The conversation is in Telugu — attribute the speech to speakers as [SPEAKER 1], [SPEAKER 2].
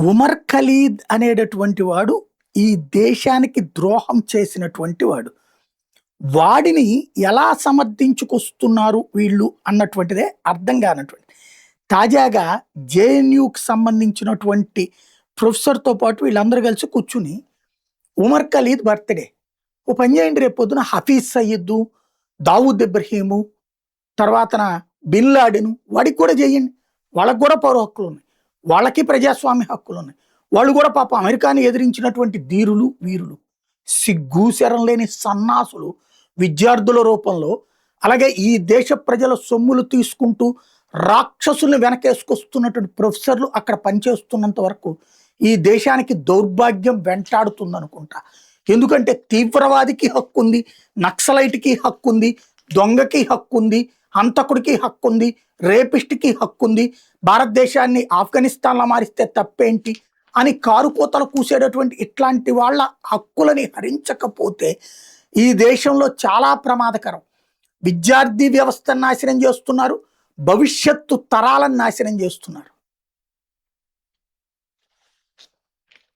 [SPEAKER 1] ఉమర్ ఖలీద్ అనేటటువంటి వాడు ఈ దేశానికి ద్రోహం చేసినటువంటి వాడు. వాడిని ఎలా సమర్థించుకొస్తున్నారు వీళ్ళు అన్నటువంటిదే అర్థం కానటువంటి. తాజాగా జేఎన్యూకి సంబంధించినటువంటి ప్రొఫెసర్‌తో పాటు వీళ్ళందరూ కలిసి కూర్చుని ఉమర్ ఖలీద్ బర్త్‌డే. ఓ పని చేయండి, రేపు పొద్దున హఫీజ్ సయీద్, దావూద్ ఇబ్రహీము, తర్వాతన బిన్ లాడెను వాడికి కూడా చేయండి. వాళ్ళకి కూడా పౌర హక్కులున్నాయి. వాళ్ళకి ప్రజాస్వామ్య హక్కులున్నాయి. వాళ్ళు కూడా పాపం అమెరికాని ఎదిరించినటువంటి ధీరులు, వీరులు. సిగ్గు, శరం లేని సన్నాసులు విద్యార్థుల రూపంలో, అలాగే ఈ దేశ ప్రజల సొమ్ములు తీసుకుంటూ రాక్షసుల్ని వెనకేసుకొస్తున్నటువంటి ప్రొఫెసర్లు అక్కడ పనిచేస్తున్నంత వరకు ఈ దేశానికి దౌర్భాగ్యం వెంటాడుతుందనుకుంటా. ఎందుకంటే తీవ్రవాదికి హక్కుంది, నక్సలైట్‌కి హక్కుంది, దొంగకి హక్కుంది, హంతకుడికి హక్కుంది, రేపిస్ట్‌కి హక్కుంది. భారతదేశాన్ని ఆఫ్ఘనిస్తాన్‌లా మారిస్తే తప్పేంటి అని కారుకోతలు కూసేటటువంటి ఇట్లాంటి వాళ్ళ హక్కులని హరించకపోతే ఈ దేశంలో చాలా ప్రమాదకరం. విద్యార్థి వ్యవస్థను నాశనం చేస్తున్నారు, భవిష్యత్తు తరాలను నాశనం చేస్తున్నారు.